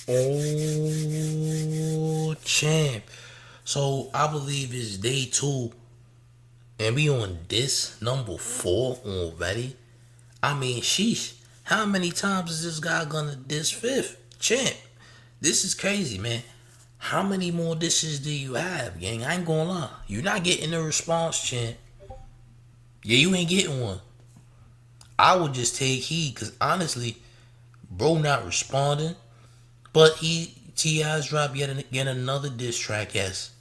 Oh, champ. So I believe it's day 2, and we on this number 4 already. I mean, sheesh. How many times is this guy gonna diss fifth? Champ, this is crazy, man. How many more dishes do you have, gang? I ain't gonna lie. You're not getting a response, champ. Yeah, you ain't getting one. I would just take heed, because honestly, bro not responding. But T.I.'s dropped yet another diss track, yes.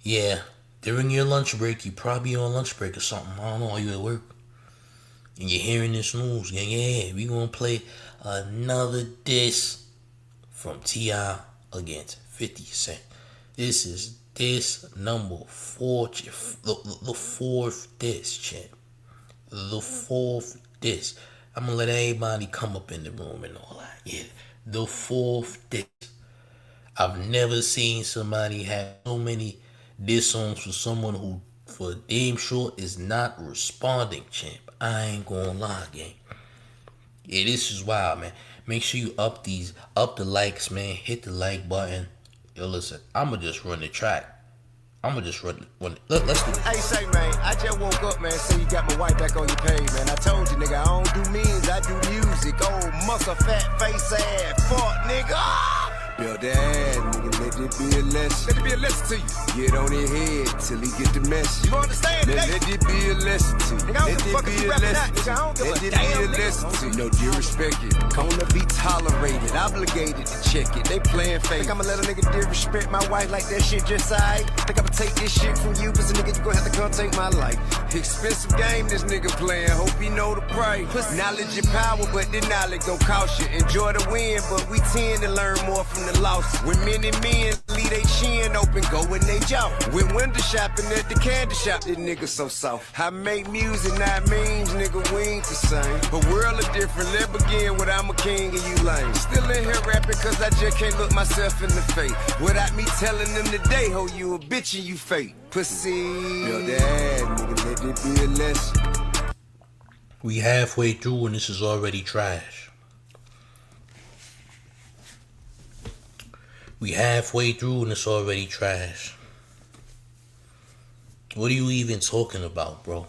Yeah, during your lunch break, you probably on lunch break or something. I don't know, are you at work? And you're hearing this news, gang. Yeah, we gonna play another diss from T.I. against 50 Cent. This is diss number 4, the 4th diss, champ. The 4th diss. I'm gonna let everybody come up in the room and all that. Yeah, the 4th diss. I've never seen somebody have so many diss songs for someone who, for damn sure, is not responding, champ. I ain't gonna lie, gang. Yeah, this is wild, man. Make sure you up the likes, man. Hit the like button. Yo, listen, I'ma just run the track. I'ma just run it. Let's do it. Hey, say, man, I just woke up, man. See, you got my wife back on your page, man. I told you, nigga, I don't do memes, I do music. Oh, muscle, fat face ass, fuck, nigga. Build that, nigga, let it be a lesson. Let it be a lesson to you. Get on your head till he get the message. You understand, nigga? Let it be a lesson to you. Nigga, I don't give a fuck if you rapping out, nigga. I don't give a damn, let it be a lesson to you. No, disrespect it. Gonna be tolerated, obligated to check it. They playing fake. Think I'ma let a nigga disrespect my wife like that shit just alright? Think I'ma take this shit from you, cause a nigga, you gon' have to come take my life. Expensive game this nigga playing, hope he know the price. Knowledge and power, but the knowledge gon' cost you. Enjoy the win, but we tend to learn more from the loss. When many men leave they chin open, go in they jaw. When window shopping at the candy shop, this nigga so soft. I make music, not memes, nigga, we ain't the same. But world is different, let begin with I'm a king and you lame. Still in here rapping cause I just can't look myself in the face. Without me telling them today, ho, you a bitch and you fake. Pussy. Yo, dad, nigga, let it be a lesson. We halfway through and this is already trash. We halfway through and it's already trash. What are you even talking about, bro?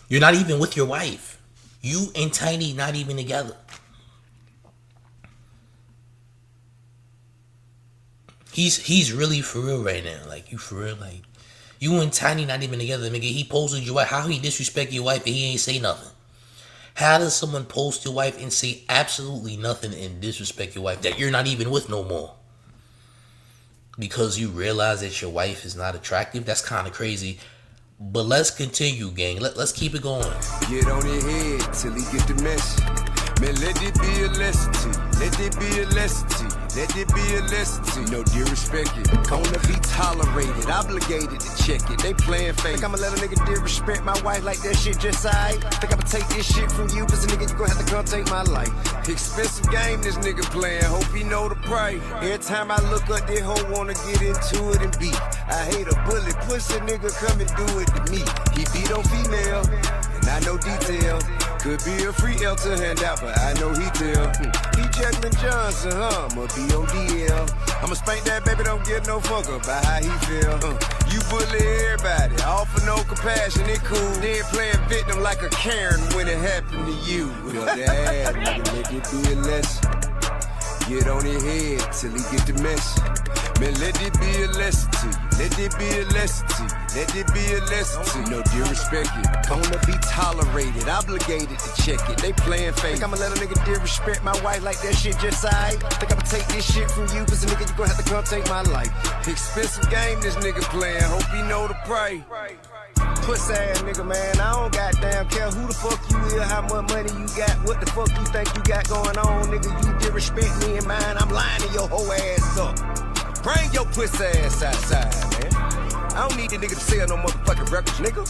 You're not even with your wife. You and Tiny not even together. He's really for real right now. Like, you for real, like, you and Tiny not even together, nigga. He posted your wife. How he disrespect your wife and he ain't say nothing? How does someone post your wife and say absolutely nothing and disrespect your wife that you're not even with no more? Because you realize that your wife is not attractive? That's kind of crazy. But let's continue, gang. Let's keep it going. Get on your head till he get the message. Man, let it be a lesson to you. Let it be a lesson to you. Let it be a lesson to you. No, disrespect it. Gonna be tolerated, obligated to check it. They playing fake. Think I'ma let a nigga disrespect my wife like that shit just alright? Think I'ma take this shit from you, cause a nigga, you gon' have to come take my life. Expensive game this nigga playing, hope he know the price. Every time I look up, this hoe wanna get into it and beat. I hate a bullet, pussy nigga come and do it to me. He beat on female, and I know detail. Could be a free L to hand out, but I know he tell. He Jacqueline Johnson, huh? I'ma be on DL. I'ma spank that baby, don't get no fuck up by how he feel. You bully everybody, all for no compassion, it cool. Then playing victim like a Karen when it happened to you. Your dad, nigga, let it be a lesson. Get on your head till he get the message. Man, let it be a lesson to you. Let it be a lesson to you. Let it be a lesson to you. No, disrespect it. Gonna be tolerated, obligated to check it. They playing fake. Think I'ma let a nigga disrespect my wife like that shit just alright? Think I'ma take this shit from you, cause a nigga, you gon' have to come take my life. Expensive game this nigga playing, hope he know the price. Pussy ass nigga, man, I don't goddamn care who the fuck you is, how much money you got, what the fuck you think you got going on, nigga. You disrespect me and mine, I'm lying to your whole ass up. Bring your pussy ass outside, man. I don't need the nigga to sell no motherfucking records, nigga.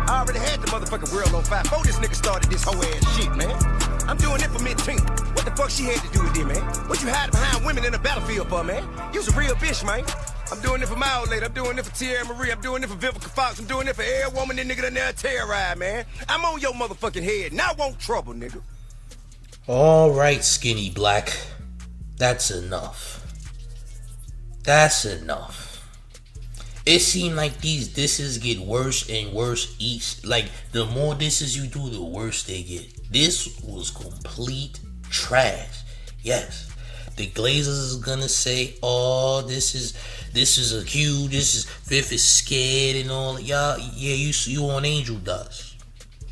I already had the motherfucking world on fire before this nigga started this whole ass shit, man. I'm doing it for me too. What the fuck she had to do with it, man? What you hiding behind women in the battlefield for, man? You's a real bitch, man. I'm doing it for my old lady. I'm doing it for Tierra Marie. I'm doing it for Vivica Fox. I'm doing it for every woman that nigga that there terrorize, man. I'm on your motherfucking head, and I want trouble, nigga. All right, Skinny Black. That's enough. That's enough. It seemed like these disses get worse and worse each. Like, the more disses you do, the worse they get. This was complete trash. Yes. The Glazers is gonna say, "Oh, this is a cue. This is Fifth is scared and all." Y'all, yeah, you on Angel Dust.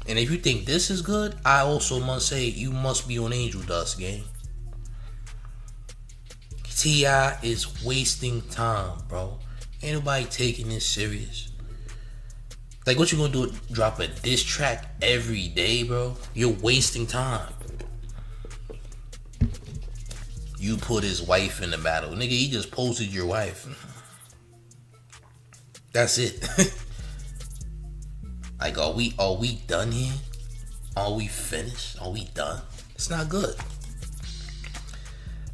And if you think this is good, I also must say you must be on Angel Dust, gang. T.I. is wasting time, bro. Ain't nobody taking this serious. Like, what you gonna do? Drop a diss track every day, bro? You're wasting time. You put his wife in the battle. Nigga, he just posted your wife. That's it. Like, are we done here? Are we finished? Are we done? It's not good.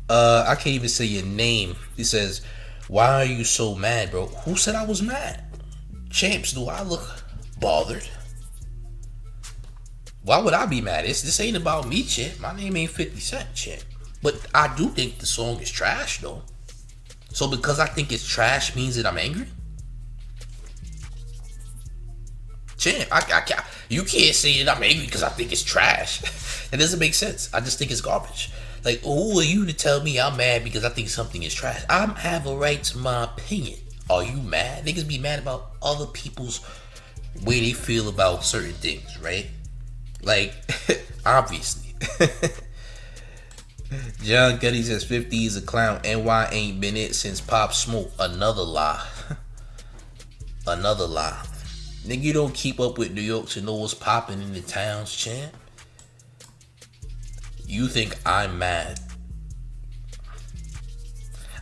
I can't even say your name. He says, "Why are you so mad, bro?" Who said I was mad? Champs, do I look bothered? Why would I be mad? This ain't about me, champ. My name ain't 50 Cent, champ. But I do think the song is trash, though. So because I think it's trash means that I'm angry? Champ, you can't say that I'm angry because I think it's trash. It doesn't make sense. I just think it's garbage. Like, who are you to tell me I'm mad because I think something is trash? I have a right to my opinion. Are you mad? Niggas be mad about other people's way they feel about certain things, right? Like, obviously. John Gotti says 50 is a clown. NY ain't been it since Pop Smoke. Another lie. Another lie. Nigga, you don't keep up with New York to know what's popping in the towns, champ. You think I'm mad.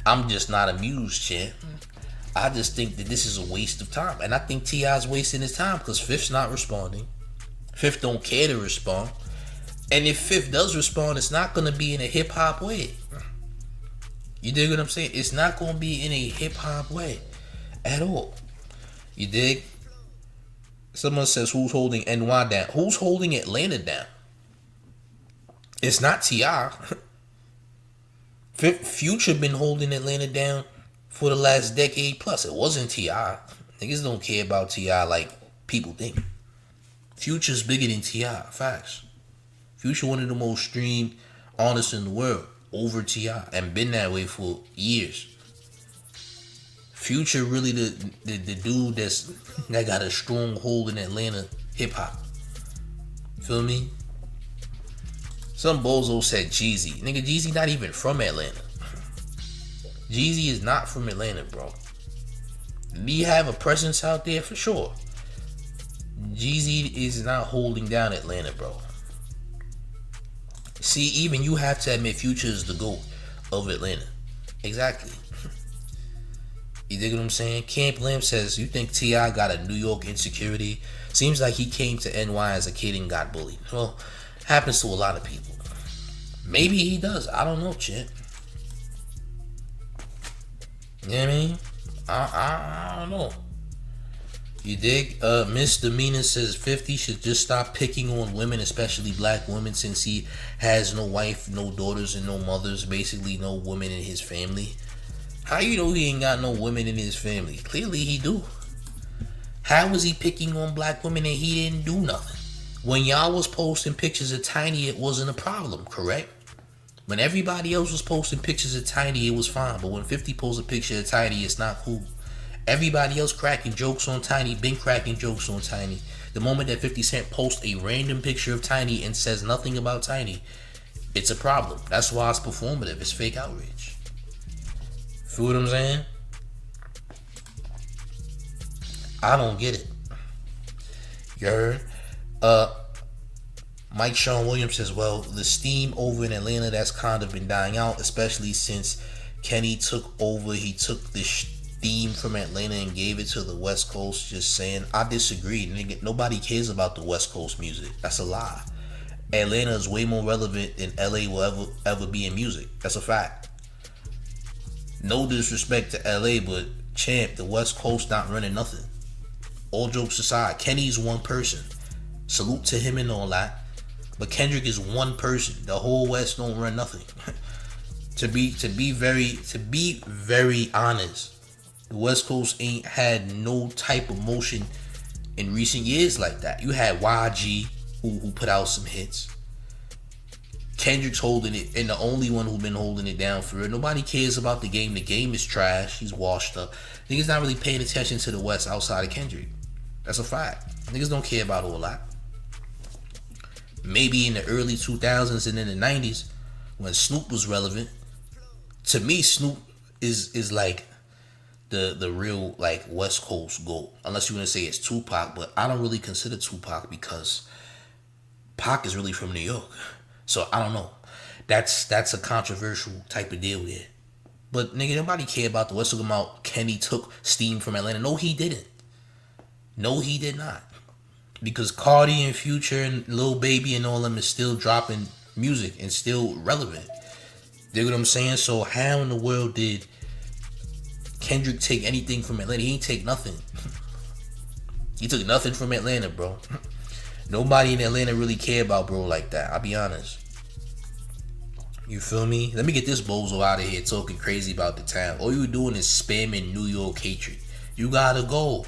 I'm just not amused, champ. I just think that this is a waste of time. And I think T.I.'s wasting his time because Fifth's not responding. Fifth don't care to respond. And if Fifth does respond, it's not going to be in a hip-hop way. You dig what I'm saying? It's not going to be in a hip-hop way at all. You dig? Someone says, who's holding NY down? Who's holding Atlanta down? It's not T.I. Future been holding Atlanta down for the last decade plus. It wasn't T.I. Niggas don't care about T.I. like people think. Future's bigger than T.I. Facts. Future one of the most streamed artists in the world over T.I. and been that way for years. Future really the dude that got a strong hold in Atlanta hip hop. Feel me? Some bozo said Jeezy. Nigga, Jeezy not even from Atlanta. Jeezy is not from Atlanta, bro. Do you have a presence out there? For sure. Jeezy is not holding down Atlanta, bro. See, even you have to admit Future is the GOAT of Atlanta. Exactly. You dig what I'm saying? Camp Lamb says, you think T.I. got a New York insecurity? Seems like he came to NY as a kid and got bullied. Well, happens to a lot of people. Maybe he does. I don't know, champ. You know what I mean? I don't know. You dig? Misdemeanor says 50 should just stop picking on women, especially black women, since he has no wife, no daughters, and no mothers. Basically, no women in his family. How you know he ain't got no women in his family? Clearly he do. How was he picking on black women and he didn't do nothing? When y'all was posting pictures of Tiny, it wasn't a problem, correct? When everybody else was posting pictures of Tiny, it was fine. But when 50 posts a picture of Tiny, it's not cool. Everybody else cracking jokes on Tiny, been cracking jokes on Tiny. The moment that 50 Cent posts a random picture of Tiny and says nothing about Tiny, it's a problem. That's why it's performative. It's fake outrage. Feel what I'm saying? I don't get it. You heard? Mike Sean Williams says, well, the steam over in Atlanta, that's kind of been dying out, especially since Kenny took over. He took the steam from Atlanta and gave it to the West Coast. Just saying. I disagree. Nigga, nobody cares about the West Coast music. That's a lie. Atlanta is way more relevant than LA will ever be in music. That's a fact. No disrespect to LA, but champ, the West Coast not running nothing. All jokes aside, Kenny's one person. Salute to him and all that. But Kendrick is one person. The whole West don't run nothing. To be very honest, the West Coast ain't had no type of motion in recent years like that. You had YG who put out some hits. Kendrick's holding it, and the only one who been holding it down for real. Nobody cares about the game. The game is trash. He's washed up. Niggas not really paying attention to the West outside of Kendrick. That's a fact. Niggas don't care about all that. Maybe in the early 2000s and in the 90s when Snoop was relevant. To me, Snoop is like the real like West Coast GOAT. Unless you want to say it's Tupac, but I don't really consider Tupac because Pac is really from New York. So I don't know. That's a controversial type of deal there. But nigga, nobody care about the West. Talking about Kenny took steam from Atlanta. No, he didn't. No, he did not. Because Cardi and Future and Lil Baby and all them is still dropping music and still relevant. You know what I'm saying? So how in the world did Kendrick take anything from Atlanta? He ain't take nothing. He took nothing from Atlanta, bro. Nobody in Atlanta really care about bro like that. I'll be honest. You feel me? Let me get this bozo out of here talking crazy about the town. All you doing is spamming New York hatred. You gotta go.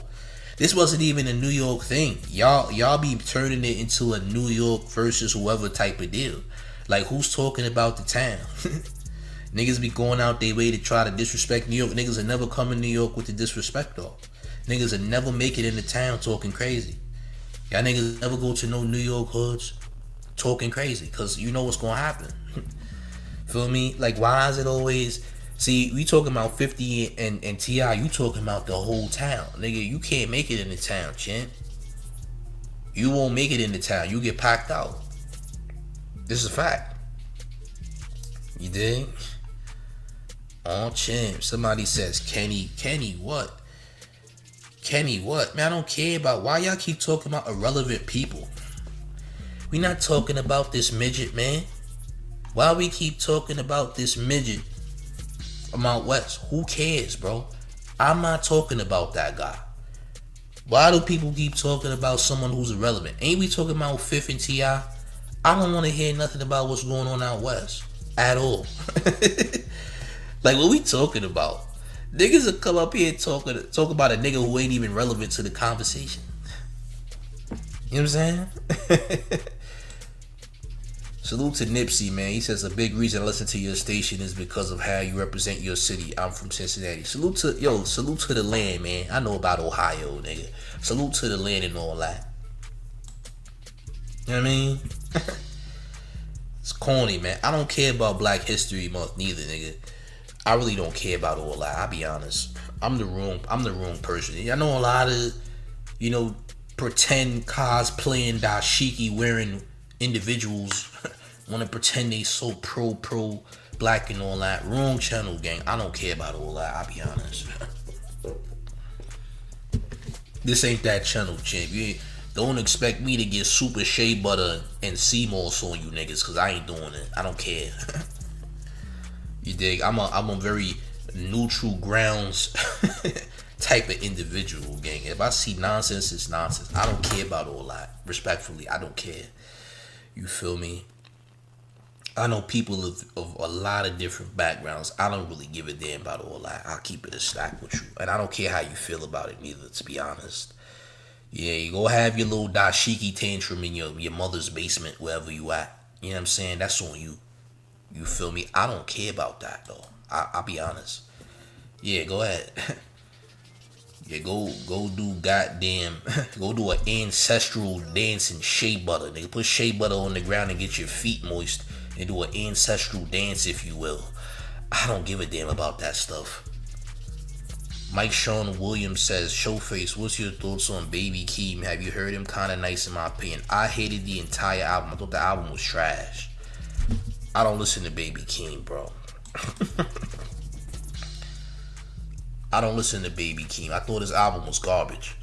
This wasn't even a New York thing. Y'all be turning it into a New York versus whoever type of deal. Like, who's talking about the town? Niggas be going out their way to try to disrespect New York. Niggas will never come in New York with the disrespect though. Niggas will never make it in the town talking crazy. Y'all niggas never go to no New York hoods talking crazy, cause you know what's gonna happen. Feel me? Like, why is it always... See, we talking about 50 and T.I., you talking about the whole town. Nigga, you can't make it in the town, champ. You won't make it in the town. You get packed out. This is a fact. You dig? Oh, champ. Somebody says, Kenny what? Kenny what? Man, I don't care about... Why y'all keep talking about irrelevant people? We not talking about this midget, man. Why we keep talking about this midget from out west? Who cares, bro? I'm not talking about that guy. Why do people keep talking about someone who's irrelevant? Ain't we talking about Fifth and T.I.? I don't want to hear nothing about what's going on out west at all. Like, what we talking about? Niggas will come up here and talk about a nigga who ain't even relevant to the conversation. You know what I'm saying? Salute to Nipsey, man. He says a big reason I listen to your station is because of how you represent your city. I'm from Cincinnati. Salute to the land, man. I know about Ohio, nigga. Salute to the land and all that. You know what I mean? It's corny, man. I don't care about Black History Month neither, nigga. I really don't care about all that. I'll be honest. I'm the wrong person. I know a lot of, pretend cosplaying dashiki wearing individuals want to pretend they so pro black and all that. Wrong channel, gang. I don't care about all that. I'll be honest. This ain't that channel, champ. Don't expect me to get super shea butter and sea moss on you niggas, cause I ain't doing it. I don't care. You dig? I'm a very neutral grounds type of individual, gang. If I see nonsense, it's nonsense. I don't care about all that. Respectfully, I don't care. You feel me? I know people of a lot of different backgrounds. I don't really give a damn about all that. I'll keep it a stack with you. And I don't care how you feel about it neither, to be honest. Yeah, you go have your little dashiki tantrum in your mother's basement, wherever you at. You know what I'm saying? That's on you. You feel me? I don't care about that, though. I'll be honest. Yeah, go ahead. Yeah, go do goddamn, go do an ancestral dance in shea butter. Nigga, put shea butter on the ground and get your feet moist and do an ancestral dance, if you will. I don't give a damn about that stuff. Mike Sean Williams says, Showface, what's your thoughts on Baby Keem? Have you heard him? Kinda nice in my opinion. I hated the entire album. I thought the album was trash. I don't listen to Baby Keem, bro. I don't listen to Baby Keem. I thought his album was garbage.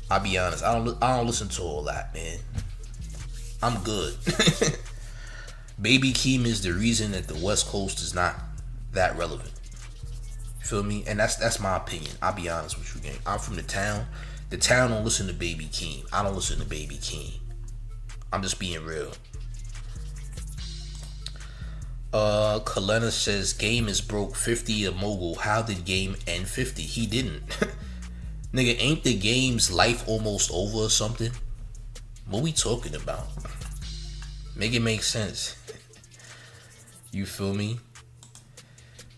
I'll be honest. I don't listen to all that, man. I'm good. Baby Keem is the reason that the West Coast is not that relevant. You feel me? And that's my opinion. I'll be honest with you, gang. I'm from the town. The town don't listen to Baby Keem. I don't listen to Baby Keem. I'm just being real. Kalena says Game is broke 50 a mogul. How did Game end 50? He didn't. Nigga, ain't the Game's life almost over or something? What we talking about? Make it make sense. You feel me?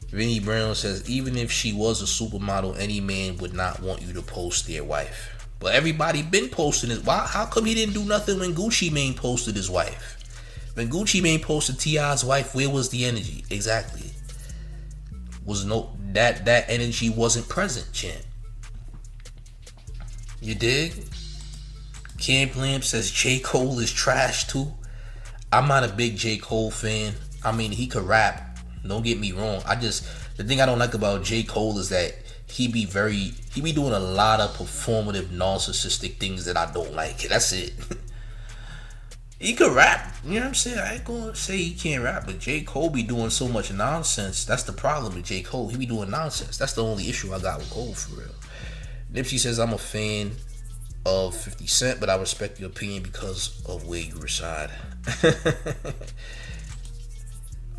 Vinny Brown says, even if she was a supermodel, any man would not want you to post their wife. But everybody been posting it. Why? How come he didn't do nothing when Gucci Mane posted his wife? When Gucci Mane posted T.I.'s wife, where was the energy? Exactly. Was no that energy wasn't present, champ. You dig? Camp Lamp says J. Cole is trash too. I'm not a big J. Cole fan. I mean, he could rap. Don't get me wrong. The thing I don't like about J. Cole is that he be doing a lot of performative, narcissistic things that I don't like. That's it. He could rap. You know what I'm saying? I ain't gonna say he can't rap, but J. Cole be doing so much nonsense. That's the problem with J. Cole. He be doing nonsense. That's the only issue I got with Cole, for real. Nipsey says, I'm a fan of 50 Cent, but I respect your opinion because of where you reside.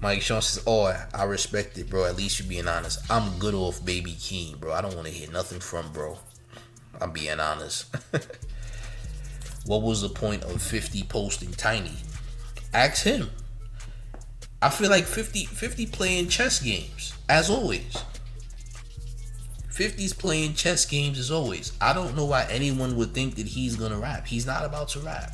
Mike Sean says, oh, I respect it, bro. At least you being honest. I'm good off Baby Keem, bro. I don't want to hear nothing from bro. I'm being honest. What was the point of 50 posting Tiny? Ask him. I feel like 50 playing chess games, as always. 50's playing chess games as always. I don't know why anyone would think that he's gonna rap. He's not about to rap.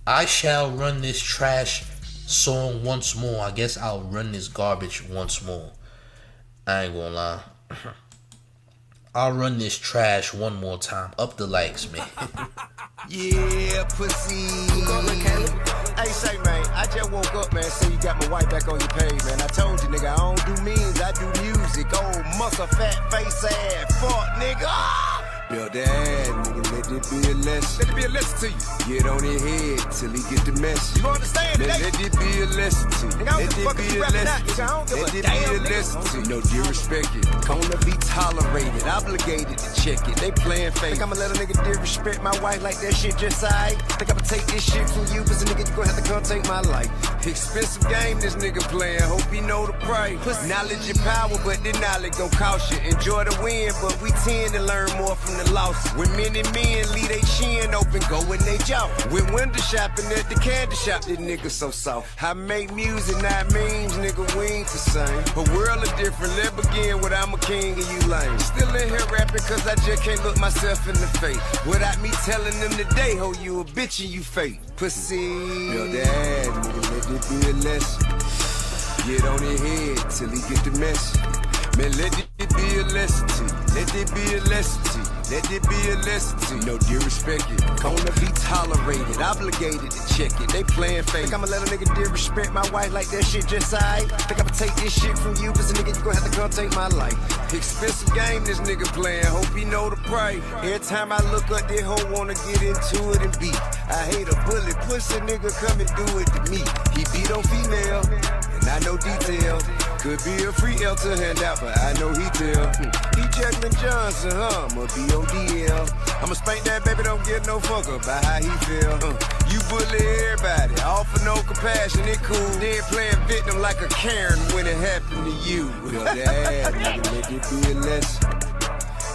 I shall run this trash song once more. I guess I'll run this garbage once more. I ain't gonna lie. I'll run this trash one more time. Up the likes, man. Yeah, pussy. Hey, say, man, I just woke up, man. So you got my wife back on your page, man. I told you, nigga, I don't do memes, I do music. Old muscle, fat face ass, fuck, nigga. Build that ass, nigga, let it be a lesson. Let it be a lesson to you. Get on your head till he get the message. You understand it, let it be a lesson to you. Let it be a lesson. Let it be a lesson to you. No disrespect it. Gonna be tolerated, obligated to check it. They playing fake. Think I'ma let a nigga disrespect my wife like that shit just aight? Think I'ma take this shit from you, cause a nigga you gonna have to come take my life. Expensive game this nigga playing, hope he know the price. Knowledge and power, but the knowledge gon' cost you. Enjoy the win, but we tend to learn more from the loss. When many men leave they chin open, go in they jaw. When window shopping at the candy shop, this nigga so soft. I make music, not memes, nigga, we ain't the same. A world of different, let begin with I'm a king and you lame. Still in here rapping cause I just can't look myself in the face. Without me telling them today, ho, you a bitch and you fake. Pussy. Build that, nigga, let it be a lesson. Get on your head till he get the message. Man, let it be a lesson to you. Let it be a lesson to you. Let it be a lesson to you. No disrespect it. Gonna be tolerated, obligated to check it. They playing fake. Think I'ma let a nigga disrespect my wife like that shit just aight? Think I'ma take this shit from you, cause a nigga you gonna have to come take my life. Expensive game this nigga playing, hope he know the price. Every time I look up, this hoe wanna get into it and beat. I hate a bullet, pussy nigga come and do it to me. He beat on female, and I know detail. Could be a free L to hand out, but I know he tell. He Jacqueline Johnson, huh? I'ma be on DL. I'ma spank that baby, don't get no fuck about how he feel. You bully everybody, all for no compassion, it cool. Then playing victim like a Karen when it happened to you. Build that, nigga, let it be a lesson.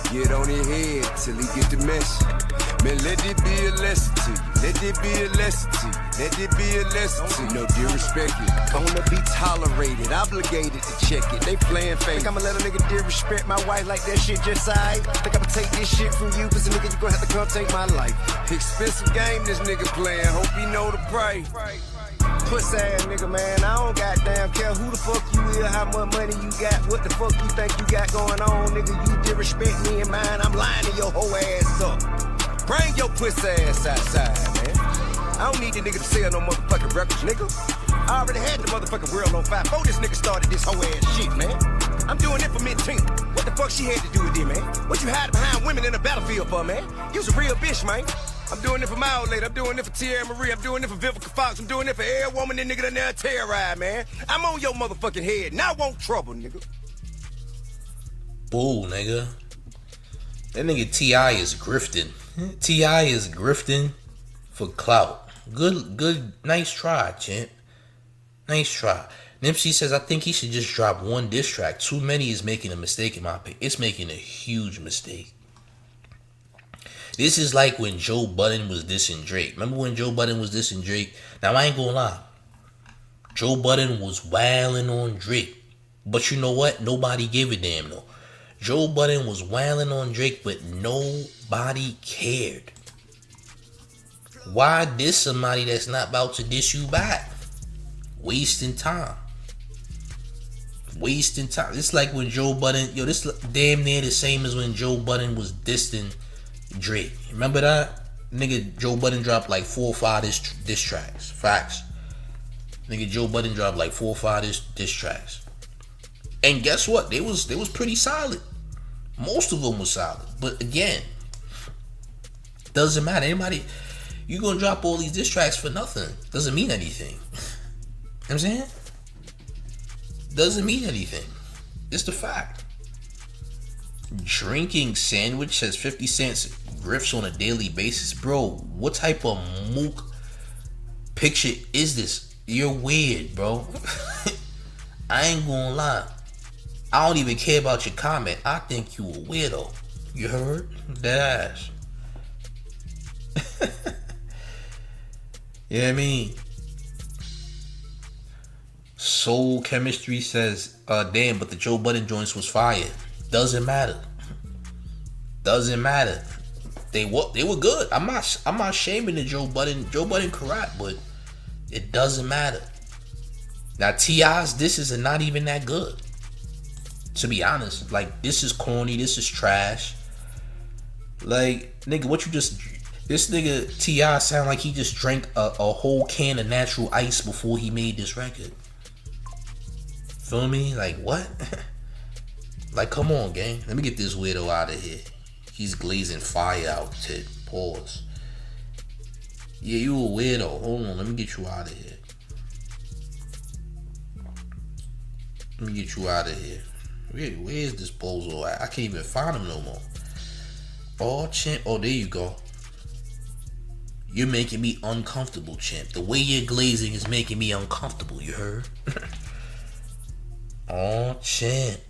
Get on your head till he get the message. Man, let it be a lesson to you. Let it be a lesson to you. Let it be a lesson to you. No disrespect it. Gonna be tolerated, obligated to check it. They playing fake. Think I'ma let a nigga disrespect my wife like that shit just aight? Think I'ma take this shit from you, cause a nigga you gonna have to come take my life. Expensive game this nigga playing, hope he know the price. Puss ass nigga, man, I don't goddamn care who the fuck you is, how much money you got, what the fuck you think you got going on, nigga. You disrespect me and mine, I'm lying to your whole ass up. Bring your pussy ass outside, man. I don't need the nigga to sell no motherfucking records, nigga. I already had the motherfucking world on fire before this nigga started this whole ass shit, man. I'm doing it for Mint Tina. What the fuck she had to do with it, man? What you hiding behind women in the battlefield for, man? You's a real bitch, man. I'm doing it for my old lady. I'm doing it for Tierra Marie. I'm doing it for Vivica Fox. I'm doing it for every woman that nigga that never terrorize, man. I'm on your motherfucking head. Now I want trouble, nigga. Bull, nigga. That nigga T.I. is grifting. T.I. is grifting for clout. Good, nice try, champ. Nice try. Nipsey says, I think he should just drop one diss track. Too many is making a mistake in my opinion. It's making a huge mistake. This is like when Joe Budden was dissing Drake. Remember when Joe Budden was dissing Drake? Now, I ain't gonna lie. Joe Budden was wailing on Drake. But you know what? Nobody gave a damn though. Joe Budden was wailing on Drake, but nobody cared. Why diss somebody that's not about to diss you back? Wasting time. Wasting time. It's like when Joe Budden, this damn near the same as when Joe Budden was dissing Drake. Remember that? Nigga, Joe Budden dropped like 4 or 5 diss tracks. Facts. Nigga, Joe Budden dropped like 4 or 5 diss tracks. And guess what? They was pretty solid. Most of them was solid. But again, doesn't matter. Anybody, you gonna drop all these diss tracks for nothing. Doesn't mean anything. You know what I'm saying? Doesn't mean anything. It's the fact. Drinking sandwich has 50 cents grifts on a daily basis. Bro, what type of mook picture is this? You're weird, bro. I ain't gonna lie. I don't even care about your comment. I think you a weirdo. You heard? That ass. You know what I mean? Soul Chemistry says, damn, but the Joe Budden joints was fire. Doesn't matter. Doesn't matter. They were good. I'm not shaming the Joe Budden correct, but it doesn't matter. Now T.I.'s disses are not even that good. To be honest, like, this is corny, this is trash. Like, nigga, this nigga T.I. sound like he just drank a whole can of natural ice before he made this record. Feel me? Like, what? Like, come on, gang. Let me get this weirdo out of here. He's glazing fire out, Ted. Pause. Yeah, you a weirdo. Hold on, let me get you out of here. Let me get you out of here. Where's this bozo at? I can't even find him no more. Oh, champ. Oh, there you go. You're making me uncomfortable, champ. The way you're glazing is making me uncomfortable, you heard? Oh, champ.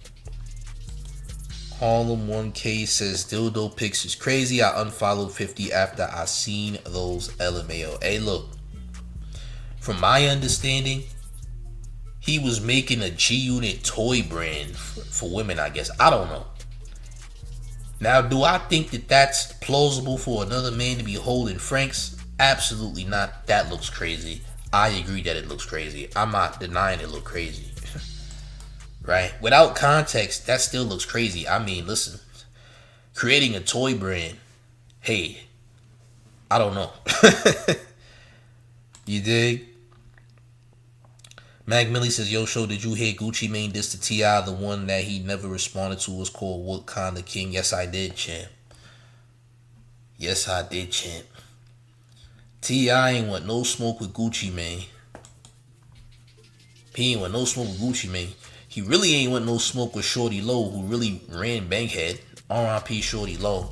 Harlem 1K says dildo pics is crazy. I unfollowed 50 after I seen those LMAO. Hey, look. From my understanding, he was making a G-Unit toy brand for women, I guess. I don't know. Now, do I think that that's plausible for another man to be holding Franks? Absolutely not. That looks crazy. I agree that it looks crazy. I'm not denying it look crazy. Right? Without context, that still looks crazy. I mean, listen. Creating a toy brand. Hey. I don't know. You dig? Mac Millie says, yo, show, did you hear Gucci Mane diss to T.I.? The one that he never responded to was called What Kinda King? Yes, I did, champ. Yes, I did, champ. T.I. ain't want no smoke with Gucci Mane. He ain't want no smoke with Gucci Mane. He really ain't want no smoke with Shorty Low, who really ran Bankhead. R.I.P. Shorty Low.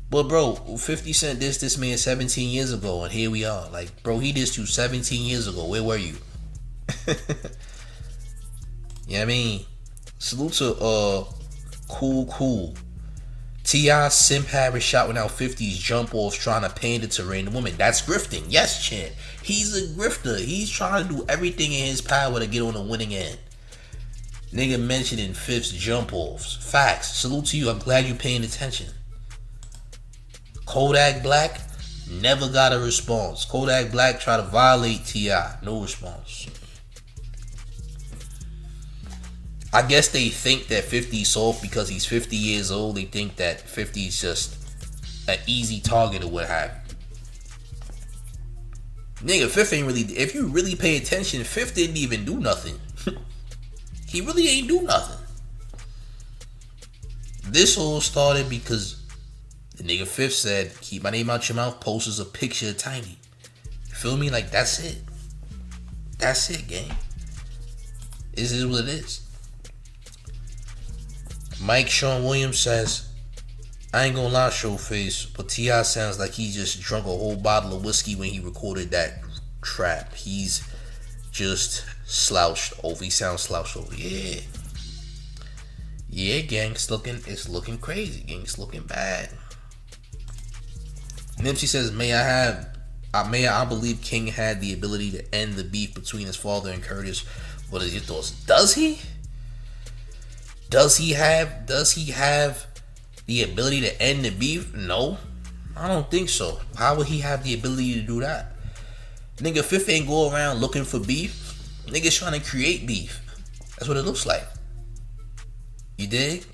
But bro, 50 Cent dissed this man 17 years ago, and here we are. Like, bro, he dissed you 17 years ago. Where were you? You know what I mean? Salute to Cool. T.I. Simp Harris shouting out 50's jump offs trying to pander to random women. That's grifting. Yes, champ. He's a grifter. He's trying to do everything in his power to get on the winning end. Nigga mentioning Fifth's jump offs. Facts. Salute to you. I'm glad you're paying attention. Kodak Black never got a response. Kodak Black tried to violate T.I. No response. I guess they think that 50's soft because he's 50 years old. They think that 50's just an easy target or what have you. Nigga, 50 ain't really... If you really pay attention, 50 didn't even do nothing. He really ain't do nothing. This all started because the nigga 50 said, keep my name out your mouth, posts a picture of Tiny. You feel me? Like, that's it. That's it, gang. This is what it is. Mike Sean Williams says, I ain't gonna lie, Showface, but T.I. sounds like he just drunk a whole bottle of whiskey when he recorded that trap. He's just slouched over. He sounds slouched over. Yeah. Yeah, gang, it's looking crazy. Gang, it's looking bad. Nipsey says, I believe King had the ability to end the beef between his father and Curtis. What are your thoughts? Does he? Does he have the ability to end the beef? No, I don't think so. How would he have the ability to do that? Nigga, Fifth ain't go around looking for beef. Nigga's trying to create beef. That's what it looks like. You dig?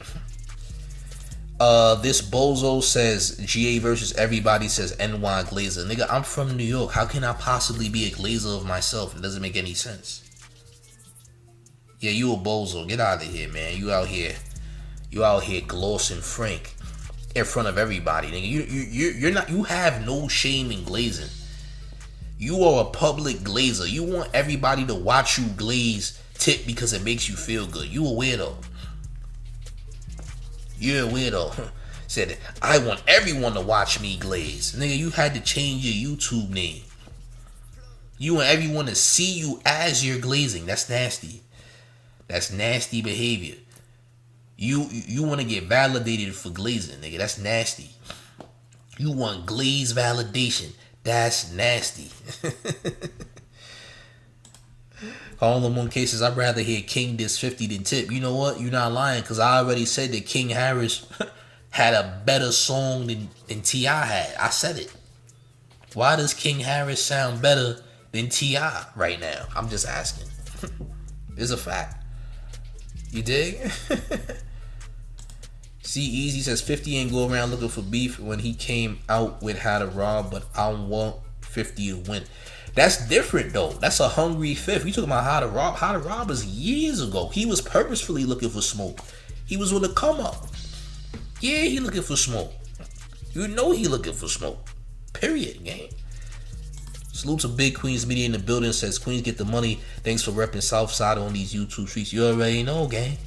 This bozo says GA versus everybody says NY Glazer. Nigga, I'm from New York. How can I possibly be a Glazer of myself? It doesn't make any sense. Yeah, you a bozo. Get out of here, man. You out here glossing Frank in front of everybody, nigga. You're not. You have no shame in glazing. You are a public glazer. You want everybody to watch you glaze tip because it makes you feel good. You a weirdo. You're a weirdo. Said, I want everyone to watch me glaze. Nigga, you had to change your YouTube name. You want everyone to see you as you're glazing. That's nasty. That's nasty behavior. You want to get validated for glazing, nigga. That's nasty. You want glaze validation. That's nasty. Harlem on cases, I'd rather hear King diss 50 than Tip. You know what? You're not lying, because I already said that King Harris had a better song than T.I. had. I said it. Why does King Harris sound better than T.I. right now? I'm just asking. It's a fact. You dig? See, Easy says 50 ain't go around looking for beef when he came out with How to Rob, but I want 50 to win. That's different though. That's a hungry fifth. We talking about How to Rob. How to Rob was years ago. He was purposefully looking for smoke. He was with a come up. Yeah, he looking for smoke. You know he looking for smoke. Period, gang. Salute to Big Queens Media in the building. Says Queens get the money. Thanks for repping Southside on these YouTube streets. You already know, gang.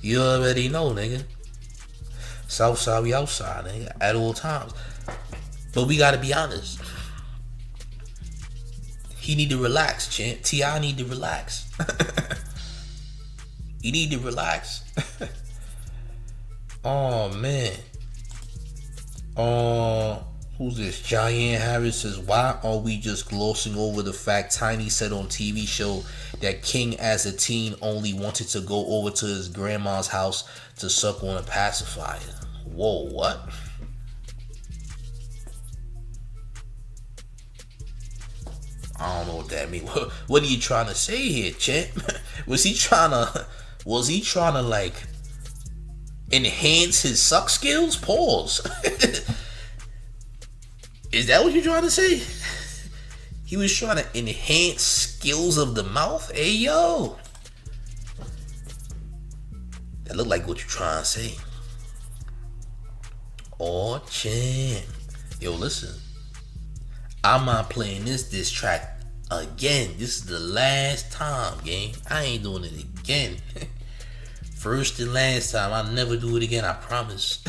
You already know, nigga. Southside, we outside, nigga, at all times. But we gotta be honest. He need to relax, champ. T.I. need to relax. He need to relax. Oh, man. Who's this? Giant Harris says, why are we just glossing over the fact Tiny said on TV show that King as a teen only wanted to go over to his grandma's house to suck on a pacifier? Whoa, what? I don't know what that means. What are you trying to say here, champ? Was he trying to like enhance his suck skills? Pause. Is that what you're trying to say? He was trying to enhance skills of the mouth? Hey, yo. That look like what you're trying to say. Oh, champ. Yo, listen. I'm not playing this track again. This is the last time, gang. I ain't doing it again. First and last time. I'll never do it again, I promise.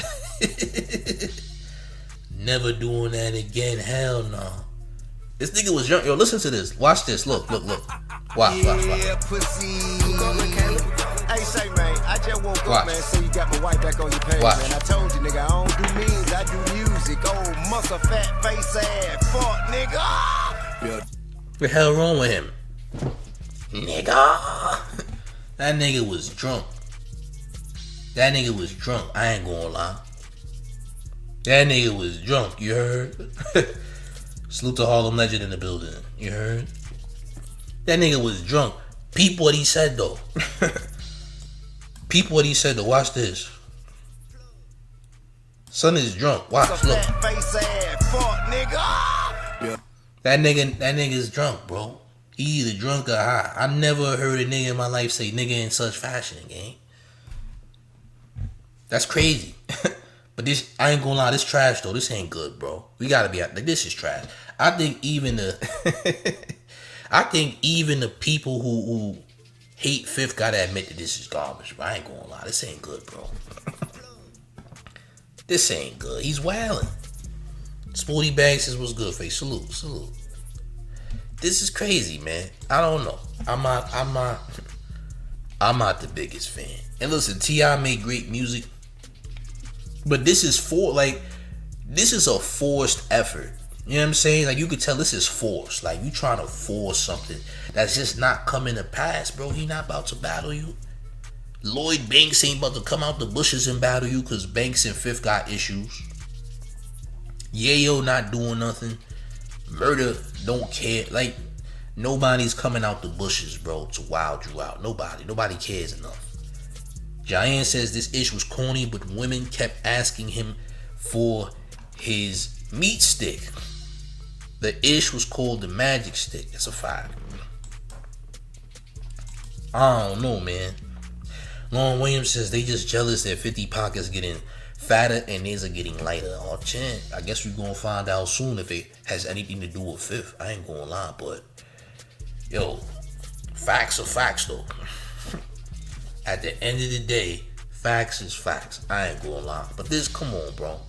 Never doing that again. Hell no. This nigga was young. Yo, listen to this. Watch this. Look. Watch. Yeah, pussy. Hey, say, man, I just woke up, man, so you got my wife back on your page, man. I told you, nigga, I don't do memes, I do music. Oh, muscle, fat face ass, fuck, nigga. What the hell wrong with him? Nigga. That nigga was drunk. I ain't gonna lie. That nigga was drunk, you heard? Salute to Harlem Legend in the building, you heard? That nigga was drunk. Peep what he said though. Peep what he said though. Watch this. Son is drunk. Watch, look. That nigga's drunk, bro. He either drunk or high. I never heard a nigga in my life say nigga in such fashion, gang. That's crazy. But this, I ain't gonna lie, this trash though. This ain't good, bro. We gotta be out. Like, this is trash. I think even the people who hate Fifth gotta admit that this is garbage, bro. I ain't gonna lie. This ain't good, bro. This ain't good. He's wildin'. Sporty Bag says what's good, face. Salute. this is crazy, man. I don't know. I'm not the biggest fan. And listen, T.I. made great music, but this is a forced effort. You know what I'm saying? Like, you could tell this is forced. Like, you trying to force something that's just not coming to pass, bro. He not about to battle you. Lloyd Banks ain't about to come out the bushes and battle you because Banks and Fifth got issues. Yayo not doing nothing. Murder don't care. Like, nobody's coming out the bushes, bro, to wild you out. Nobody cares enough. Giant says this ish was corny, but women kept asking him for his meat stick. The ish was called the magic stick. It's a fact. I don't know, man. Lauren Williams says they just jealous that 50 pockets getting fatter and theirs are getting lighter. Oh, chin. I guess we're gonna find out soon if it has anything to do with Fifth. I ain't gonna lie, but yo, facts are facts though. At the end of the day, facts is facts. I ain't gonna lie. But this, come on, bro.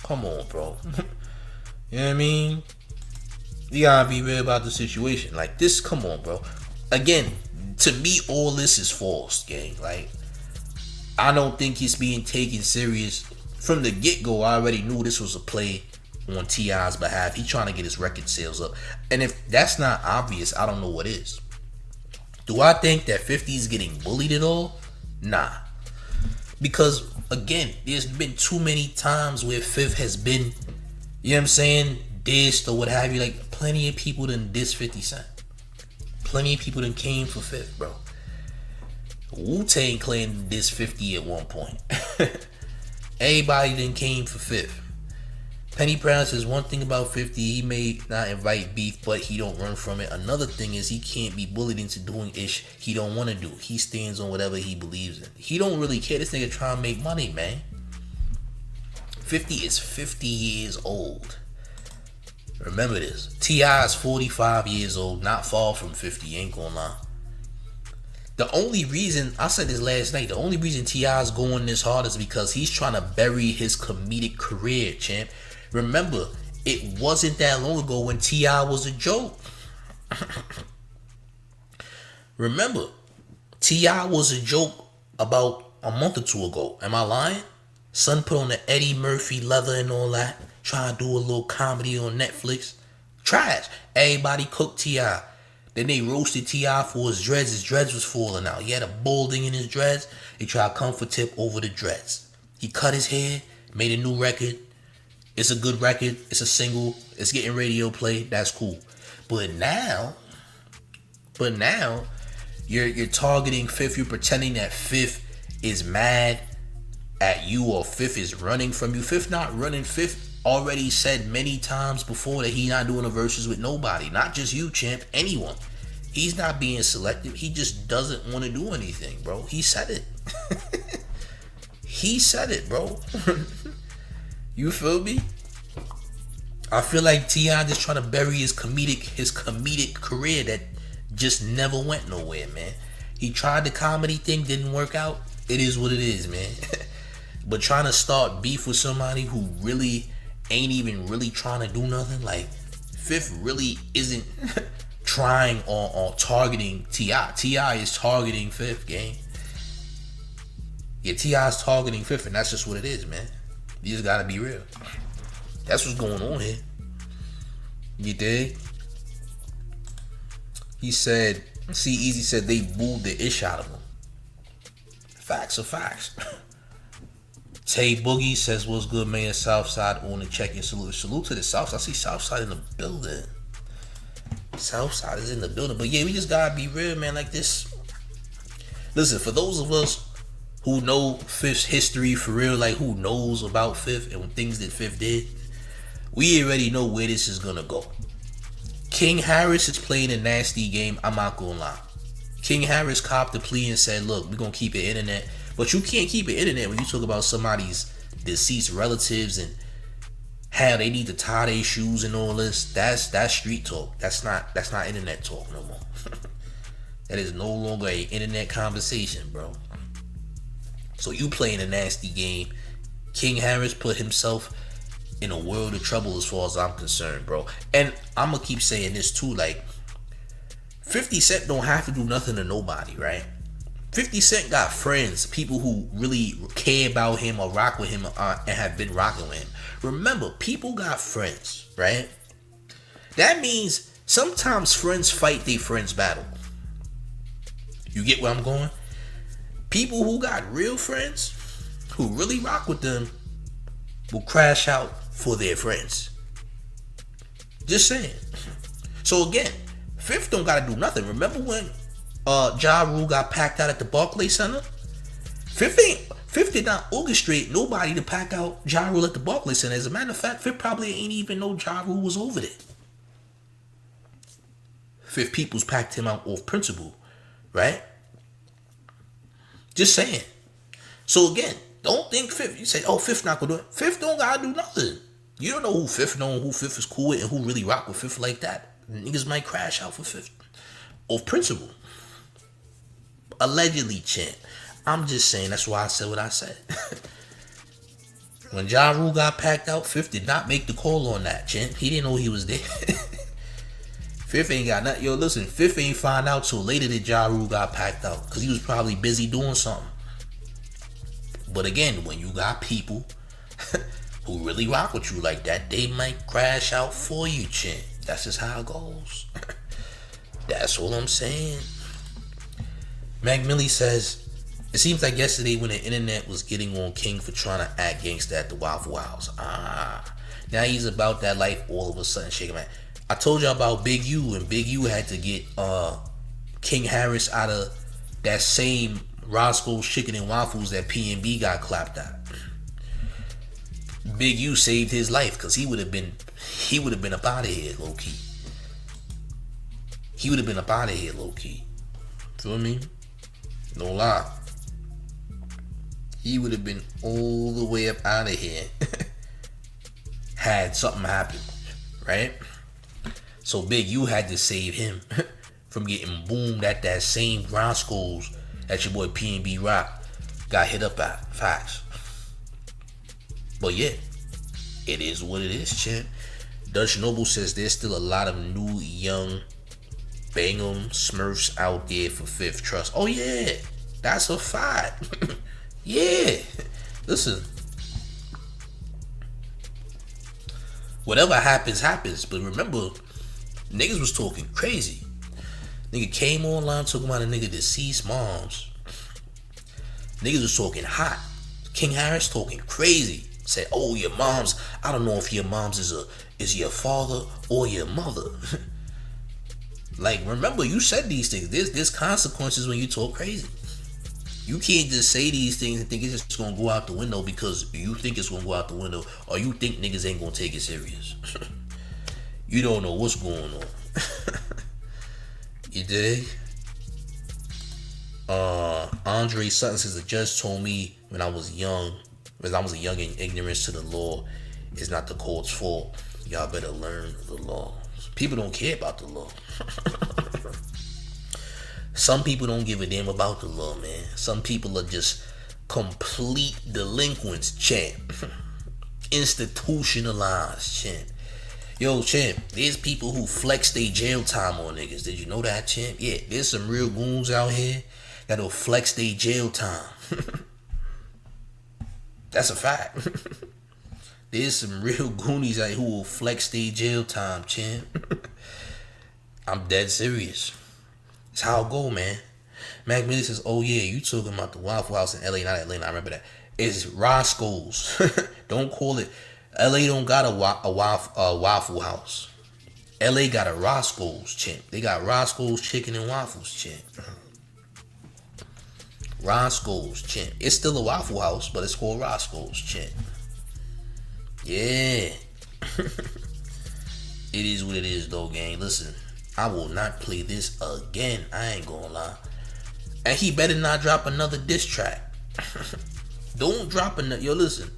Come on, bro. You know what I mean? You gotta be real about the situation. Like, this, come on, bro. Again, to me, all this is false, gang. Like, I don't think he's being taken serious. From the get-go, I already knew this was a play on T.I.'s behalf. He trying to get his record sales up. And if that's not obvious, I don't know what is. Do I think that 50's getting bullied at all? Nah. Because, again, there's been too many times where Fifth has been, you know what I'm saying, dissed or what have you. Like, plenty of people done diss 50 Cent. Plenty of people done came for Fifth, bro. Wu-Tang claimed diss 50 at one point. Everybody done came for Fifth. Penny Brown says one thing about 50, he may not invite beef, but he don't run from it. Another thing is he can't be bullied into doing ish he don't want to do. He stands on whatever he believes in. He don't really care. This nigga trying to make money, man. 50 is 50 years old. Remember this. T.I. is 45 years old, not far from 50, ain't gonna lie. The only reason, I said this last night, the only reason T.I. is going this hard is because he's trying to bury his comedic career, champ. Remember, it wasn't that long ago when T.I. was a joke. Remember, T.I. was a joke about a month or two ago. Am I lying? Son put on the Eddie Murphy leather and all that. Trying to do a little comedy on Netflix. Trash. Everybody cooked T.I. Then they roasted T.I. for his dreads. His dreads was falling out. He had a balding in his dreads. They tried to comfort tip over the dreads. He cut his hair, made a new record. It's a good record. It's a single. It's getting radio play. That's cool. But now you're targeting Fifth. You're pretending that Fifth is mad at you or Fifth is running from you. Fifth not running. Fifth already said many times before that he not doing a verses with nobody. Not just you, champ. Anyone. He's not being selective. He just doesn't want to do anything, bro. He said it. He said it, bro. You feel me? I feel like T.I. just trying to bury his comedic career that just never went nowhere, man. He tried the comedy thing, didn't work out. It is what it is, man. But trying to start beef with somebody who really ain't even really trying to do nothing, like Fifth really isn't trying on targeting T.I. T.I. is targeting Fifth, gang. Yeah, T.I. is targeting Fifth, and that's just what it is, man. You just gotta be real. That's what's going on here. You dig? He said, C-Eazy said they booed the ish out of him. Facts are facts. Tay Boogie says, what's good, man? Southside on the check-in. Salute to the Southside. I see Southside in the building. Southside is in the building. But yeah, we just gotta be real, man. Like this. Listen, for those of us who know Fifth's history for real, like who knows about Fifth and things that Fifth did, we already know where this is gonna go. King Harris is playing a nasty game. I'm not gonna lie. King Harris copped the plea and said, look, we're gonna keep it internet. But you can't keep it internet when you talk about somebody's deceased relatives and how they need to tie their shoes and all this. That's street talk. That's not internet talk no more. That is no longer an internet conversation, bro. So you playing a nasty game. King Harris put himself in a world of trouble as far as I'm concerned, bro. And I'm gonna keep saying this too, like 50 Cent don't have to do nothing to nobody, right? 50 Cent got friends, people who really care about him or rock with him and have been rocking with him. Remember, people got friends, right? That means sometimes friends fight their friends' battle. You get where I'm going? People who got real friends, who really rock with them, will crash out for their friends. Just saying. So again, Fifth don't gotta do nothing. Remember when Ja Rule got packed out at the Barclays Center? Fifth did not orchestrate nobody to pack out Ja Rule at the Barclays Center. As a matter of fact, Fifth probably ain't even know Ja Rule was over there. Fifth Peoples packed him out off principle, right? Just saying. So again, don't think Fifth. You say, oh, Fifth not gonna do it. Fifth don't gotta do nothing. You don't know who Fifth know, who Fifth is cool with, and who really rock with Fifth like that. Niggas might crash out for Fifth off principle. Allegedly, champ. I'm just saying. That's why I said what I said. When Ja Rule got packed out, Fifth did not make the call on that, champ. He didn't know he was there. Fifth ain't got nothing. Yo, listen, Fifth ain't find out till later that Ja Rule got packed out, because he was probably busy doing something. But again, when you got people who really rock with you like that, they might crash out for you, champ. That's just how it goes. That's all I'm saying. Mac Millie says, it seems like yesterday when the internet was getting on King for trying to act gangsta at the Waffle House. Now he's about that life all of a sudden shaking man. I told y'all about Big U, and Big U had to get King Harris out of that same Roscoe's Chicken and Waffles that P&B got clapped at. Big U saved his life, because he would have been up out of here low key. He would have been up out of here low key. Feel me? No lie. He would have been all the way up out of here had something happened, right? So Big U had to save him from getting boomed at that same Roscoe's that your boy P&B Rock got hit up at. Facts. But yeah, it is what it is, champ. Dutch Noble says there's still a lot of new young Bangham Smurfs out there for Fifth Trust. Oh yeah, that's a fact. Yeah, listen. Whatever happens, happens. But remember, niggas was talking crazy. Nigga came online talking about a nigga deceased moms. Niggas was talking hot. King Harris talking crazy. Said, oh, your moms, I don't know if your moms is your father or your mother. Like, remember, you said these things. There's consequences when you talk crazy. You can't just say these things and think it's just gonna go out the window because you think it's gonna go out the window, or you think niggas ain't gonna take it serious. You don't know what's going on. You dig? Andre Sutton says, the judge told me when I was young in ignorance to the law is not the court's fault. Y'all better learn the law. People don't care about the law. Some people don't give a damn about the law, man. Some people are just complete delinquents, champ. Institutionalized, champ. Yo, champ, there's people who flex their jail time on niggas. Did you know that, champ? Yeah, there's some real goons out here that'll flex their jail time. That's a fact. There's some real goonies out here who will flex their jail time, champ. I'm dead serious. It's how it go, man. Mac Millie says, oh yeah, you talking about the Waffle House in LA, not Atlanta. I remember that. It's Roscoe's. Don't call it. LA don't got a Waffle House. LA got a Roscoe's, champ. They got Roscoe's Chicken and Waffles, champ. Roscoe's, champ. It's still a Waffle House, but it's called Roscoe's, champ. Yeah. It is what it is, though, gang. Listen, I will not play this again. I ain't gonna lie. And he better not drop another diss track. Don't drop another. Yo, listen.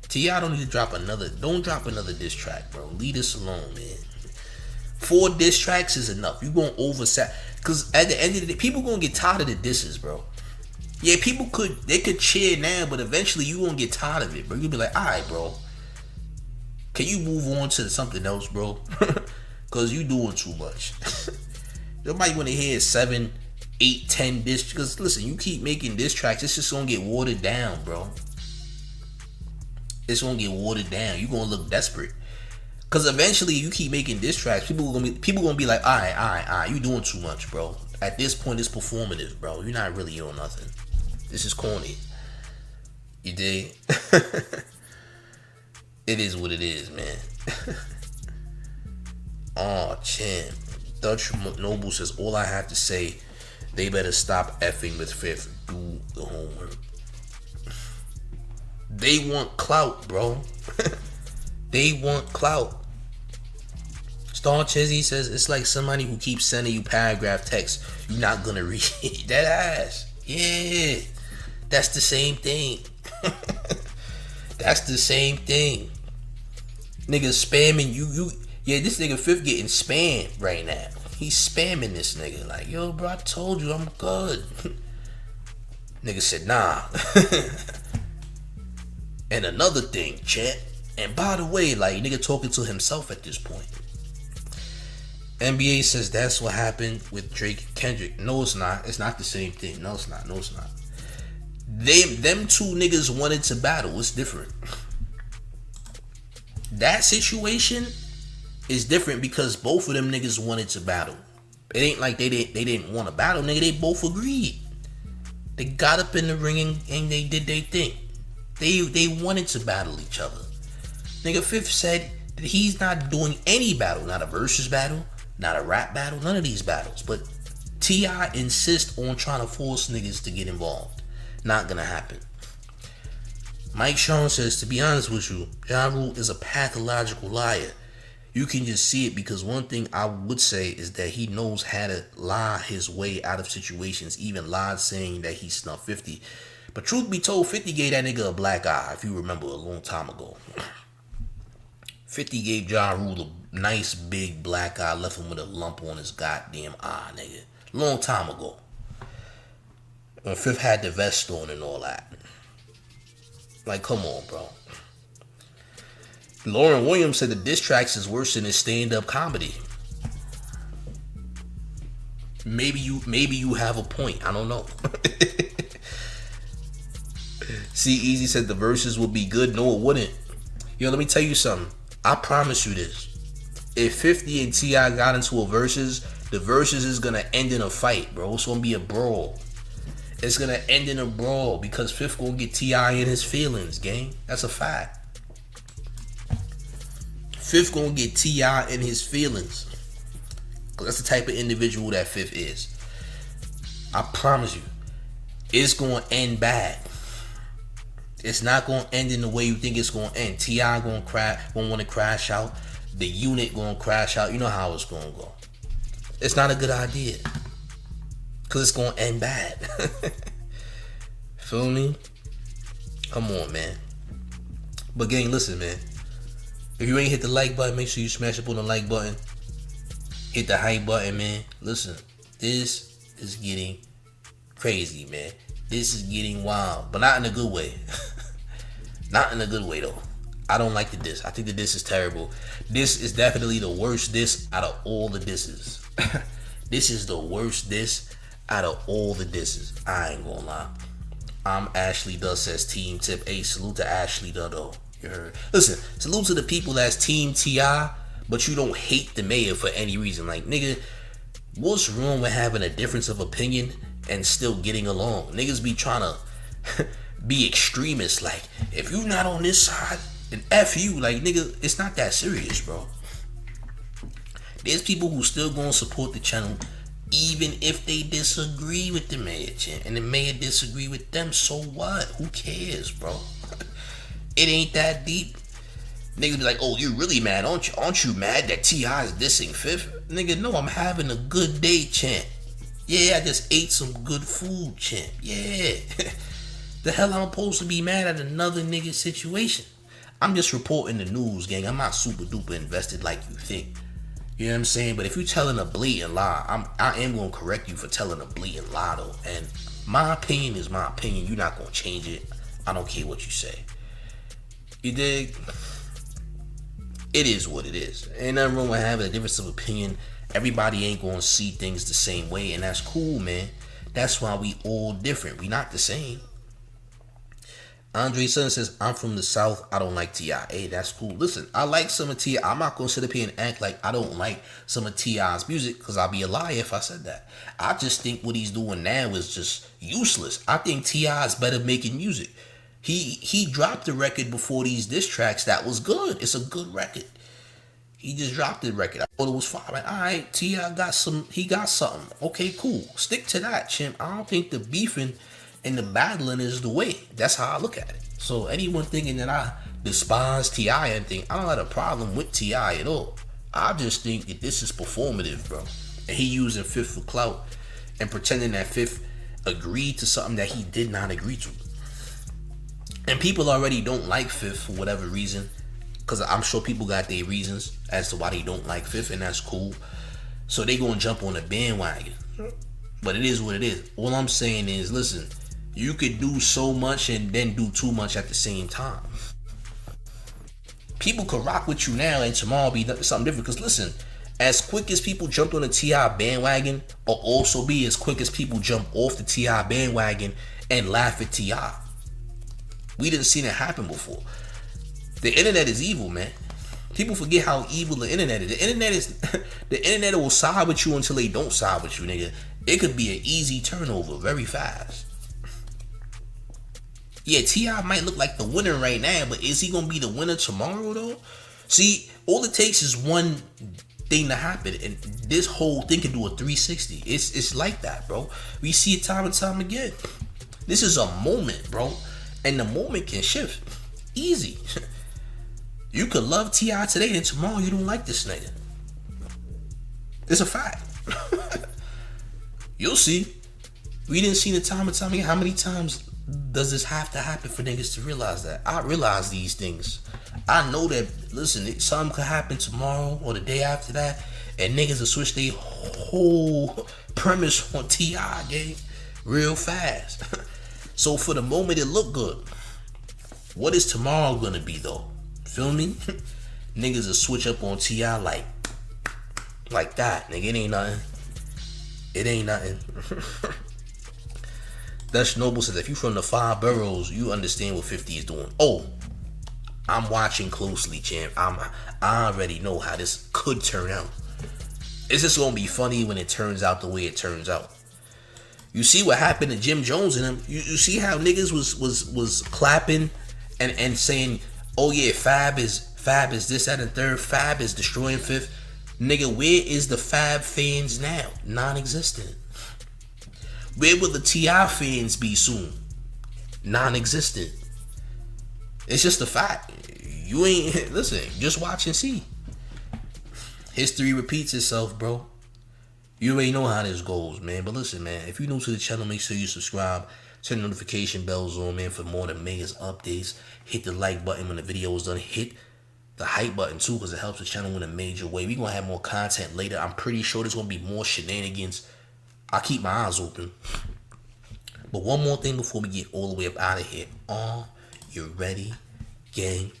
T.I. don't need to drop another. Don't drop another diss track, bro. Leave this alone, man. 4 diss tracks is enough. You gonna oversat. Because at the end of the day, people gonna get tired of the disses, bro. Yeah, they could cheer now, but eventually you gonna get tired of it, bro. You'll be like, alright, bro. can you move on to something else, bro? Cause you doing too much. Nobody want to hear 7, 8, 10 diss. Because listen, you keep making diss tracks, it's just gonna get watered down, bro. It's gonna get watered down. You gonna look desperate. Cause eventually, you keep making diss tracks, people gonna be like, all right, you doing too much, bro. At this point, it's performative, bro. You're not really on nothing. This is corny. You dig? It is what it is, man. Oh, champ. Dutch Noble says, all I have to say, they better stop effing with Fifth. Do the homework. They want clout, bro. They want clout. Star Chizzy says, it's like somebody who keeps sending you paragraph text you're not gonna read. That ass. Yeah. That's the same thing. That's the same thing. Niggas spamming you. Yeah, this nigga Fifth getting spammed right now. He's spamming this nigga. Like, yo, bro, I told you I'm good. Nigga said, nah. And another thing, chat. And by the way, like, nigga talking to himself at this point. NBA says that's what happened with Drake and Kendrick. No, it's not. It's not the same thing. No, it's not. Them two niggas wanted to battle. It's different. That situation is different because both of them niggas wanted to battle. It ain't like they didn't want to battle, nigga. They both agreed. They got up in the ring and they did their thing. They wanted to battle each other. Nigga Fifth said that he's not doing any battle, not a versus battle, not a rap battle, none of these battles. But T.I. insists on trying to force niggas to get involved. Not gonna happen. Mike Sean says, to be honest with you, Ja Rule is a pathological liar. You can just see it because one thing I would say is that he knows how to lie his way out of situations, even lied saying that he snuffed 50. But truth be told, 50 gave that nigga a black eye, if you remember a long time ago. 50 gave Ja Rule a nice big black eye, left him with a lump on his goddamn eye, nigga. Long time ago. When Fifth had the vest on and all that. Like, come on, bro. Lauren Williams said the diss tracks is worse than his stand-up comedy. Maybe you have a point. I don't know. See, Easy said the verses would be good. No, it wouldn't. Yo, let me tell you something. I promise you this. If 50 and T.I. got into a verses, the verses is gonna end in a fight, bro. It's gonna be a brawl. It's gonna end in a brawl because Fifth gonna get T.I. in his feelings, gang. That's a fact. Fifth gonna get T.I. in his feelings. That's the type of individual that Fifth is. I promise you. It's gonna end bad. It's not gonna end in the way you think it's gonna end. T.I. gonna want to crash out. The unit gonna crash out. You know how it's gonna go. It's not a good idea. Cause it's gonna end bad. Feel me? Come on, man. But gang, listen, man. If you ain't hit the like button, make sure you smash up on the like button. Hit the hype button, man. Listen, this is getting crazy, man. This is getting wild, but not in a good way. Not in a good way, though. I don't like the diss. I think the diss is terrible. This is definitely the worst diss out of all the disses. This is the worst diss out of all the disses. I ain't gonna lie. I'm Ashley Duh says Team Tip. Hey, salute to Ashley Duh, though. You heard? Listen, salute to the people that's Team T.I., but you don't hate the mayor for any reason. Like, nigga, what's wrong with having a difference of opinion and still getting along? Niggas be trying to be extremists. Like, if you not on this side, then F you. Like, nigga, it's not that serious, bro. There's people who still gonna support the channel even if they disagree with the mayor, and the mayor disagree with them. So what? Who cares, bro? It ain't that deep. Niggas be like, oh, you really mad? Aren't you mad that T.I. is dissing Fifth? Nigga, no, I'm having a good day, champ. Yeah, I just ate some good food, champ. Yeah. The hell I'm supposed to be mad at another nigga situation? I'm just reporting the news, gang. I'm not super duper invested like you think. You know what I'm saying? But if you're telling a blatant lie, I am going to correct you for telling a blatant lie, though. And my opinion is my opinion. You're not going to change it. I don't care what you say. You dig? it is what it is. Ain't nothing wrong with having a difference of opinion. Everybody ain't gonna see things the same way, and that's cool, man. That's why we all different. We not the same. Andre Sutton says, I'm from the South. I don't like T.I. Hey, that's cool. Listen, I like some of T.I. I'm not going to sit up here and act like I don't like some of T.I.'s music, because I'll be a liar if I said that. I just think what he's doing now is just useless. I think T.I. is better making music. He dropped the record before these diss tracks that was good. It's a good record. He just dropped the record. I thought it was fine. Like, all right, T.I. got something. Okay, cool. Stick to that, chimp. I don't think the beefing and the battling is the way. That's how I look at it. So anyone thinking that I despise T.I. and anything, I don't have a problem with T.I. at all. I just think that this is performative, bro. And he using Fifth for clout and pretending that Fifth agreed to something that he did not agree to. And people already don't like Fifth for whatever reason, because I'm sure people got their reasons as to why they don't like Fifth, and that's cool. So they gonna jump on the bandwagon. But it is what it is. All I'm saying is, listen, you could do so much and then do too much at the same time. People could rock with you now and tomorrow be something different. Because listen, as quick as people jumped on the T.I. bandwagon, or also be as quick as people jump off the T.I. bandwagon and laugh at T.I. We didn't see that happen before. The internet is evil, man. People forget how evil the internet is. The internet will side with you until they don't side with you, nigga. It could be an easy turnover very fast. Yeah, T.I. might look like the winner right now, but is he gonna be the winner tomorrow though? See, all it takes is one thing to happen, and this whole thing can do a 360. It's like that, bro. We see it time and time again. This is a moment, bro, and the moment can shift easy. You could love T.I. today, and tomorrow you don't like this nigga. It's a fact. You'll see. We didn't see the time and time again. How many times does this have to happen for niggas to realize that? I realize these things. I know that, listen, something could happen tomorrow or the day after that, and niggas will switch their whole premise on T.I. gang real fast. So for the moment, it look good. What is tomorrow gonna be though? Feel me? Niggas will switch up on T.I. like that. Nigga, it ain't nothing. It ain't nothing. Dutch Noble says, if you from the 5 boroughs, you understand what 50 is doing. Oh, I'm watching closely, champ. I already know how this could turn out. It's just gonna be funny when it turns out the way it turns out. You see what happened to Jim Jones and him. You see how niggas was clapping and saying, oh yeah, Fab is this, that, and third. Fab is destroying Fifth. Nigga, where is the Fab fans now? Non-existent. Where will the T.I. fans be soon? Non-existent. It's just a fact. You ain't, listen, just watch and see. History repeats itself, bro. You already know how this goes, man. But listen, man, if you're new to the channel, make sure you subscribe. Turn the notification bells on, man, for more than Mega's updates. Hit the like button when the video is done. Hit the hype button, too, because it helps the channel in a major way. We're going to have more content later. I'm pretty sure there's going to be more shenanigans. I keep my eyes open. But one more thing before we get all the way up out of here. Are you ready, gang?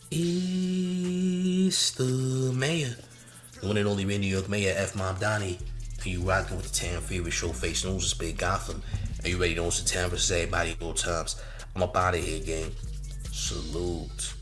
It's the mayor. The one and only New York Mayor, F. Mob Donnie. And you rocking with the town favorite Showface News, is Big Gotham. Are you ready to know what's the town versus everybody at all times? I'm up out of here, gang. Salute.